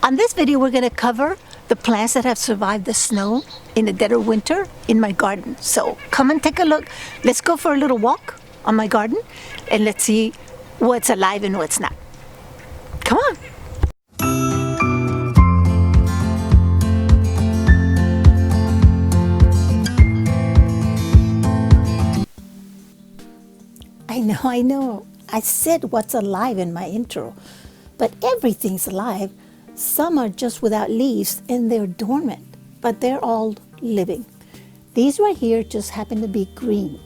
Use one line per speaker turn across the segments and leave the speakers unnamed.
On this video, we're going to cover the plants that have survived the snow in the dead of winter in my garden. So come and take a look. Let's go for a little walk on my garden and let's see what's alive and what's not. Come on. I know. I said what's alive in my intro, but everything's alive. Some are just without leaves and they're dormant, but they're all living. These right here just happen to be green.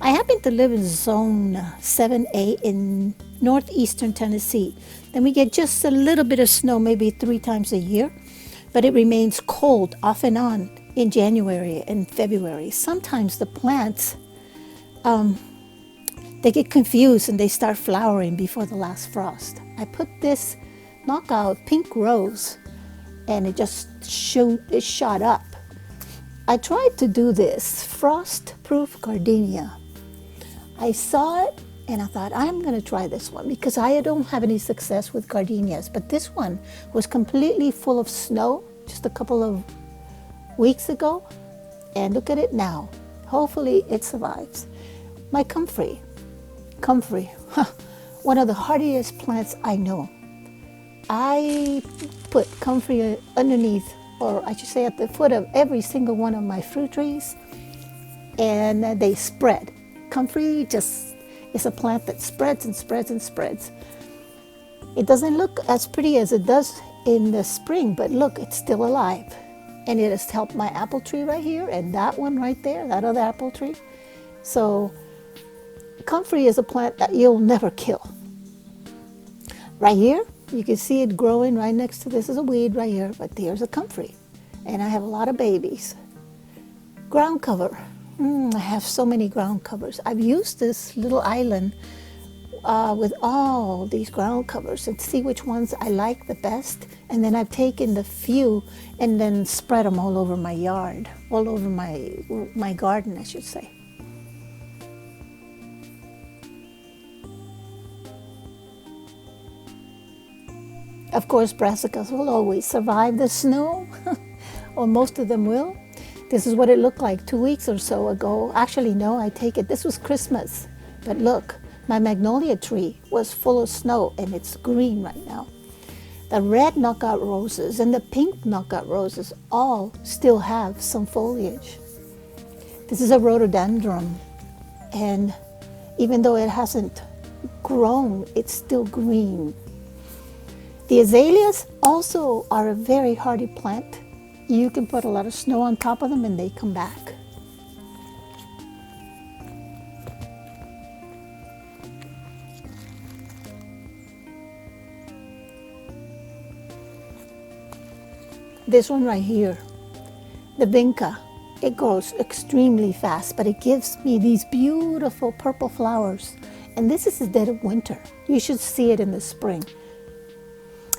I happen to live in zone 7A in northeastern Tennessee. Then we get just a little bit of snow, maybe 3 times a year, but it remains cold off and on in January and February. Sometimes the plants, they get confused and they start flowering before the last frost. I put this knockout pink rose and it just shot up. I tried to do this frost-proof gardenia. I saw it and I thought, I'm going to try this one because I don't have any success with gardenias, but this one was completely full of snow just a couple of weeks ago, and look at it now. Hopefully it survives. My comfrey, one of the hardiest plants I know. I put comfrey underneath, or I should say at the foot of every single one of my fruit trees, and they spread. Comfrey just is a plant that spreads and spreads and spreads. It doesn't look as pretty as it does in the spring, but look, it's still alive. And it has helped my apple tree right here, and that one right there, that other apple tree. So comfrey is a plant that you'll never kill. Right here, you can see it growing right next to this is a weed right here, but there's a comfrey. And I have a lot of babies. Ground cover. I have so many ground covers. I've used this little island with all these ground covers and see which ones I like the best. And then I've taken the few and then spread them all over my yard, all over my garden, I should say. Of course, brassicas will always survive the snow, or most of them will. This is what it looked like 2 weeks or so ago. Actually, no, I take it. This was Christmas. But look, my magnolia tree was full of snow and it's green right now. The red knockout roses and the pink knockout roses all still have some foliage. This is a rhododendron, and even though it hasn't grown, it's still green. The azaleas also are a very hardy plant. You can put a lot of snow on top of them and they come back. This one right here, the vinca, it grows extremely fast, but it gives me these beautiful purple flowers. And this is the dead of winter. You should see it in the spring.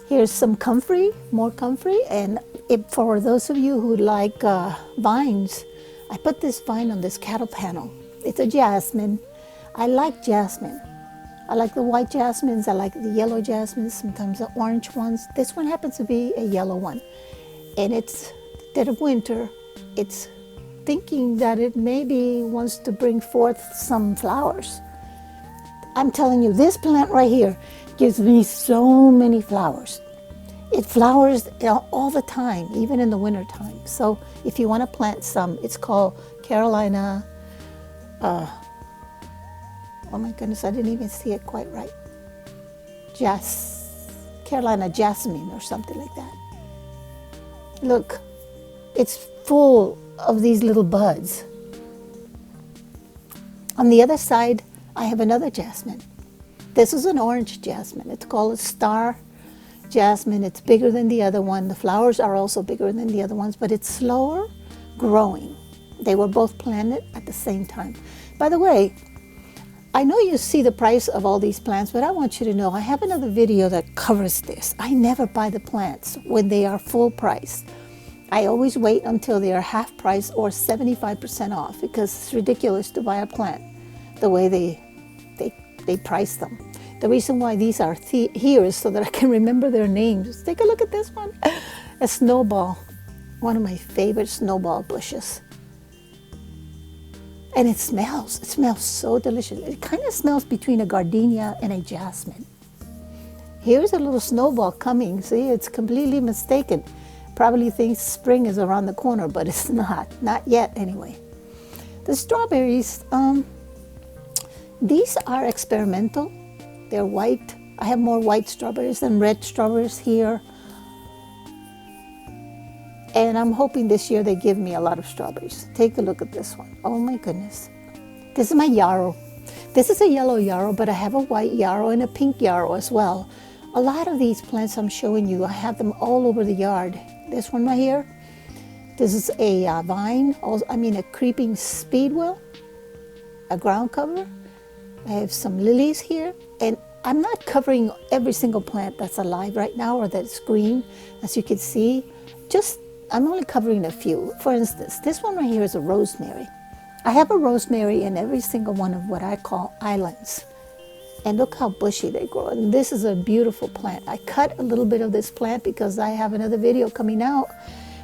Here's some comfrey, more comfrey, and for those of you who like vines, I put this vine on this cattle panel. It's a jasmine. I like jasmine. I like the white jasmines, I like the yellow jasmines, sometimes the orange ones. This one happens to be a yellow one. And it's dead of winter. It's thinking that it maybe wants to bring forth some flowers. I'm telling you, this plant right here gives me so many flowers. It flowers all the time, even in the winter time. So if you want to plant some, it's called Carolina, oh my goodness, I didn't even see it quite right. Carolina jasmine or something like that. Look, it's full of these little buds. On the other side, I have another jasmine. This is an orange jasmine. It's called a star jasmine. It's bigger than the other one. The flowers are also bigger than the other ones, but it's slower growing. They were both planted at the same time. By the way, I know you see the price of all these plants, but I want you to know I have another video that covers this. I never buy the plants when they are full price. I always wait until they are half price or 75% off because it's ridiculous to buy a plant the way they price them. The reason why these are here is so that I can remember their names. Take a look at this one. A snowball. One of my favorite snowball bushes. And it smells so delicious. It kind of smells between a gardenia and a jasmine. Here's a little snowball coming. See, it's completely mistaken. Probably thinks spring is around the corner, but it's not yet anyway. The strawberries, these are experimental. They're white. I have more white strawberries than red strawberries here. And I'm hoping this year they give me a lot of strawberries. Take a look at this one. Oh my goodness. This is my yarrow. This is a yellow yarrow, but I have a white yarrow and a pink yarrow as well. A lot of these plants I'm showing you, I have them all over the yard. This one right here, this is a vine, a creeping speedwell, a ground cover. I have some lilies here, and I'm not covering every single plant that's alive right now or that's green, as you can see. I'm only covering a few. For instance, this one right here is a rosemary. I have a rosemary in every single one of what I call islands. And look how bushy they grow. And this is a beautiful plant. I cut a little bit of this plant because I have another video coming out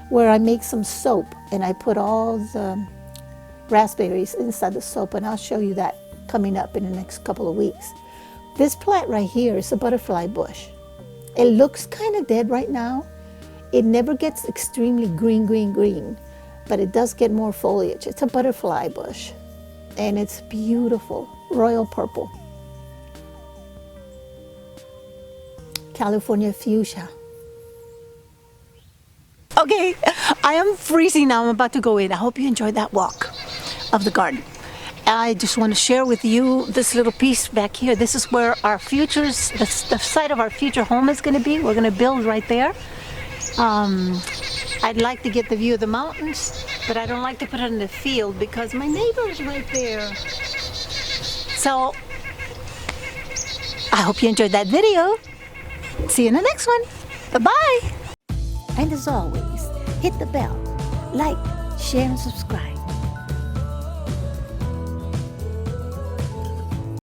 where I make some soap and I put all the raspberries inside the soap, and I'll show you that coming up in the next couple of weeks. This plant right here is a butterfly bush. It looks kind of dead right now. It never gets extremely green, but it does get more foliage. It's a butterfly bush, and it's beautiful, royal purple. California fuchsia. Okay, I am freezing now. I'm about to go in. I hope you enjoyed that walk of the garden. I just want to share with you this little piece back here. This is where our the site of our future home is going to be. We're going to build right there. I'd like to get the view of the mountains, but I don't like to put it in the field because my neighbor is right there. So, I hope you enjoyed that video. See you in the next one. Bye-bye. And as always, hit the bell, like, share, and subscribe.